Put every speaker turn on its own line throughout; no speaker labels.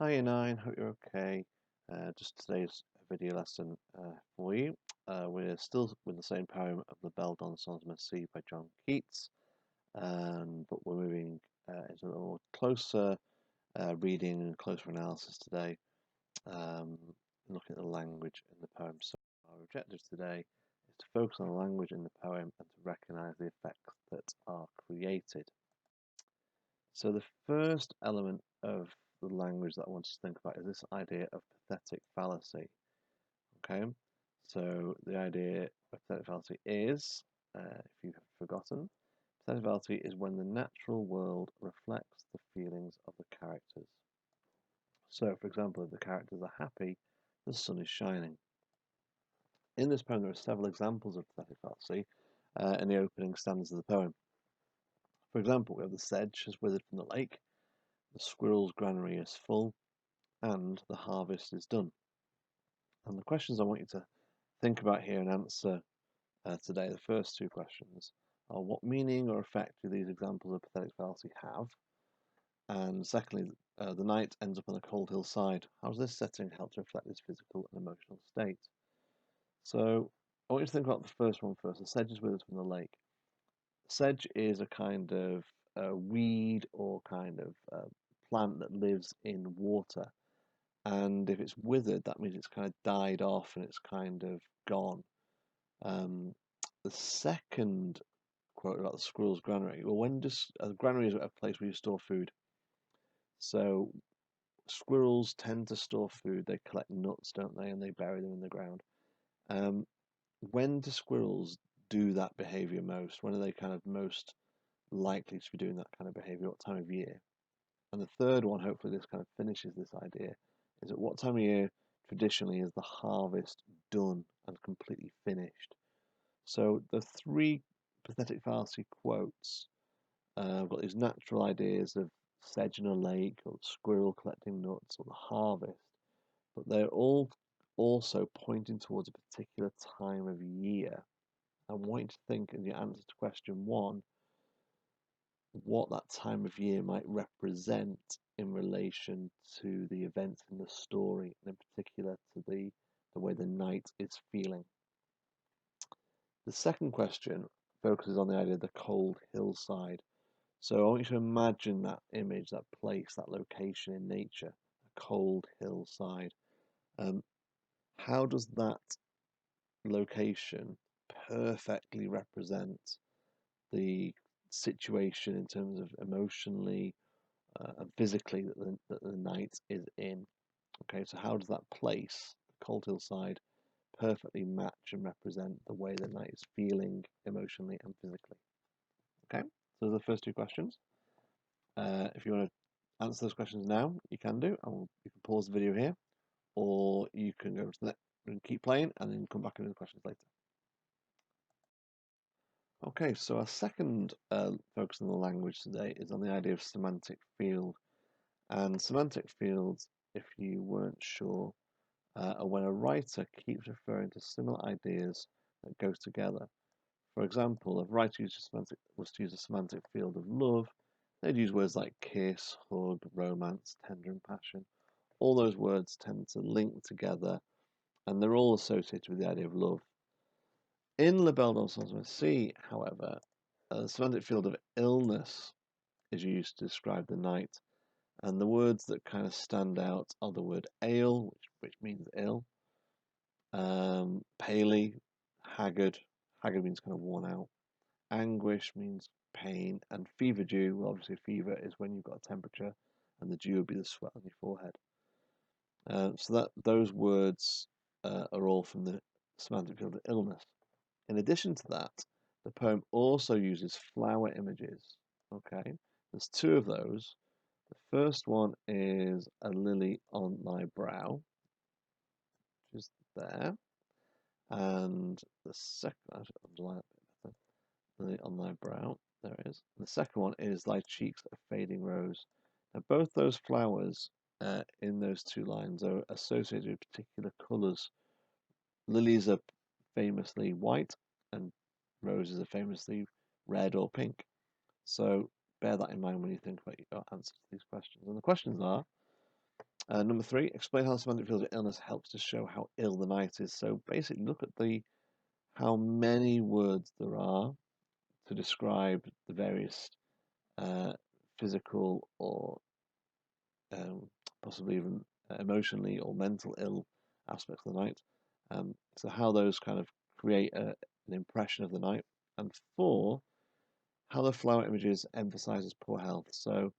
Hi, Nine. Hope you're okay. Just today's video lesson for you. We're still with the same poem of the Belle Dame Sans Merci by John Keats, but we're moving into a little closer reading and closer analysis today, looking at the language in the poem. So our objective today is to focus on the language in the poem and to recognise the effects that are created. So the first element of the language that I want us to think about is this idea of pathetic fallacy. Okay, so the idea of pathetic fallacy is, if you have forgotten, pathetic fallacy is when the natural world reflects the feelings of the characters. So, for example, if the characters are happy, the sun is shining. In this poem, there are several examples of pathetic fallacy in the opening stanzas of the poem. For example, we have the sedge has withered from the lake, the squirrel's granary is full, and the harvest is done. And the questions I want you to think about here and answer today, the first two questions, are what meaning or effect do these examples of pathetic fallacy have? And secondly, the knight ends up on a cold hillside. How does this setting help to reflect this physical and emotional state? So I want you to think about the first one first. The sedge is withered from the lake. Sedge is a kind of weed or kind of plant that lives in water. And if it's withered, that means it's kind of died off and it's kind of gone. The second quote about the squirrel's granary. Well, when does a granary is a place where you store food. So squirrels tend to store food. They collect nuts, don't they, and they bury them in the ground. Um, when do squirrels do that behavior most? When are they kind of most likely to be doing that kind of behavior? What time of year? And the third one, hopefully this kind of finishes this idea, is at what time of year traditionally is the harvest done and completely finished? So the three pathetic fallacy quotes, I've got these natural ideas of sedge in a lake or the squirrel collecting nuts or the harvest, but they're all also pointing towards a particular time of year. I want you to think in your answer to question one, what that time of year might represent in relation to the events in the story, and in particular to the way the knight is feeling. The second question focuses on the idea of the cold hillside. So I want you to imagine that image, that place, that location in nature, a cold hillside. How does that location perfectly represent the situation in terms of emotionally and physically that the knight is in? Okay, so how does that place, the cold hillside, perfectly match and represent the way the knight is feeling emotionally and physically? Okay, so those are the first two questions. If you want to answer those questions now, you can do. You can pause the video here, or you can go to the next and keep playing, and then come back and do the questions later. Okay, so our second focus on the language today is on the idea of semantic field. And semantic fields, if you weren't sure, are when a writer keeps referring to similar ideas that go together. For example, if a writer was to use a semantic field of love, they'd use words like kiss, hug, romance, tender, and passion. All those words tend to link together, and they're all associated with the idea of love. In La Belle Dame Sans Merci, however, the semantic field of illness is used to describe the knight, and the words that kind of stand out are the word ail, which means ill, paley, haggard. Haggard means kind of worn out. Anguish means pain, and fever dew. Well, obviously, fever is when you've got a temperature, and the dew would be the sweat on your forehead. So that those words are all from the semantic field of illness. In addition to that, the poem also uses flower images. Okay, there's two of those. The first one is a lily on thy brow, which is there, and the second, I should underline it a bit better. Lily on thy brow, there it is. And the second one is thy cheeks a fading rose. Now, both those flowers in those two lines are associated with particular colours. Lilies are famously white, and roses are famously red or pink. So bear that in mind when you think about your answers to these questions. And the questions are, Number 3, explain how the semantic field of illness helps to show how ill the night is. So basically, look at how many words there are to describe the various physical or um, possibly even emotionally or mental ill aspects of the night. So how those kind of create an impression of the night. And 4, how the flower images emphasizes poor health. So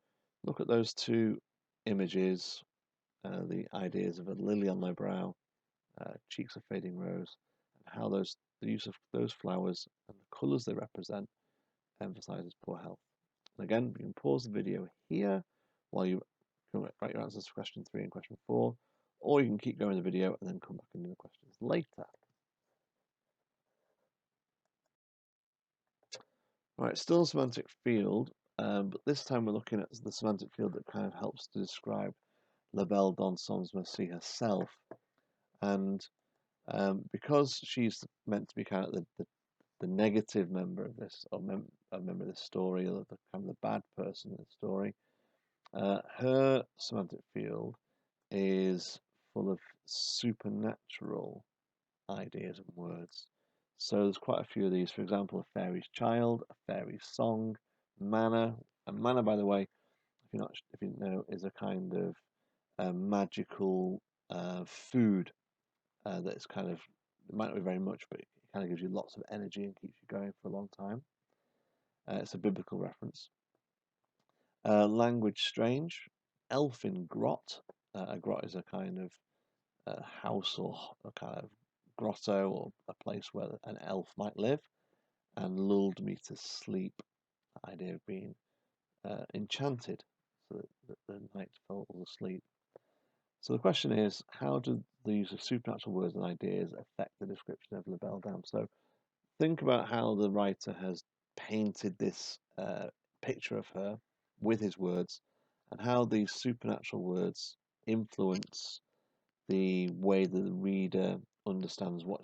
look at those 2 images, the ideas of a lily on my brow, cheeks of fading rose, and how the use of those flowers and the colours they represent emphasizes poor health. And again, you can pause the video here while you write your answers to question 3 and question 4, or you can keep going the video and then come back and do the questions later. Right, still a semantic field, but this time we're looking at the semantic field that kind of helps to describe La Belle Dame Sans Merci herself. And because she's meant to be kind of the negative member of this, or a member of this story, or the kind of the bad person in the story, her semantic field is full of supernatural ideas and words. So there's quite a few of these. For example, a fairy's child, a fairy's song, manna. And manna, by the way, if you know, is a kind of magical food that's kind of, it might not be very much, but it kind of gives you lots of energy and keeps you going for a long time. It's a biblical reference. Language strange, elfin grot. A grot is a kind of house or a kind of grotto or a place where an elf might live, and lulled me to sleep. The idea of being enchanted so that the night fell asleep. So the question is, how do the use of supernatural words and ideas affect the description of La Belle Dame? So think about how the writer has painted this picture of her with his words, and how these supernatural words influence the way that the reader understands what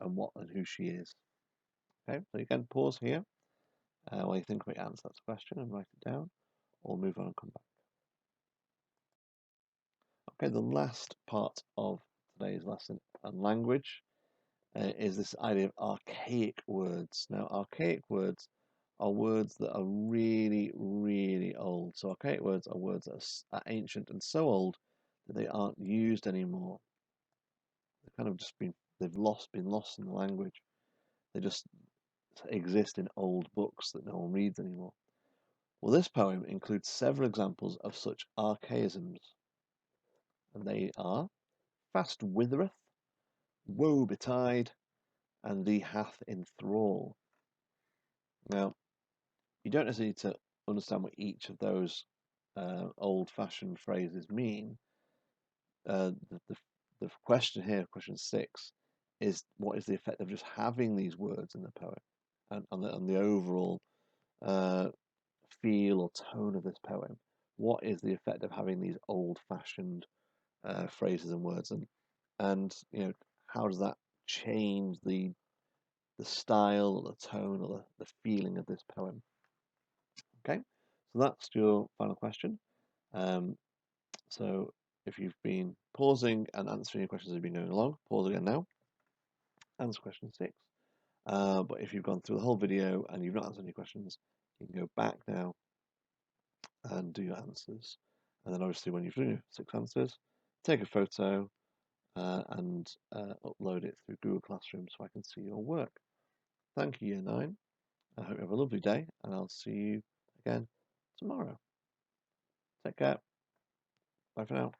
and who she is. Okay, so you can pause here while you think about your answer to that question and write it down, or move on and come back. Okay, the last part of today's lesson on language is this idea of archaic words. Now, archaic words are words that are really, really old. So archaic words are words that are ancient and so old that they aren't used anymore. They've kind of just been lost in the language. They just exist in old books that no one reads anymore. Well, this poem includes several examples of such archaisms, and they are fast withereth, woe betide, and thee hath in thrall. Now, you don't necessarily need to understand what each of those old-fashioned phrases mean. The question here, question 6, is what is the effect of just having these words in the poem, and on the overall feel or tone of this poem? What is the effect of having these old-fashioned phrases and words, and how does that change the style or the tone or the feeling of this poem? Okay, so that's your final question. So if you've been pausing and answering your questions as you've been going along, pause again now, answer question 6. But if you've gone through the whole video and you've not answered any questions, you can go back now and do your answers. And then obviously when you've done your 6 answers, take a photo and upload it through Google Classroom so I can see your work. Thank you, Year 9. I hope you have a lovely day, and I'll see you again tomorrow. Take care. Bye for now.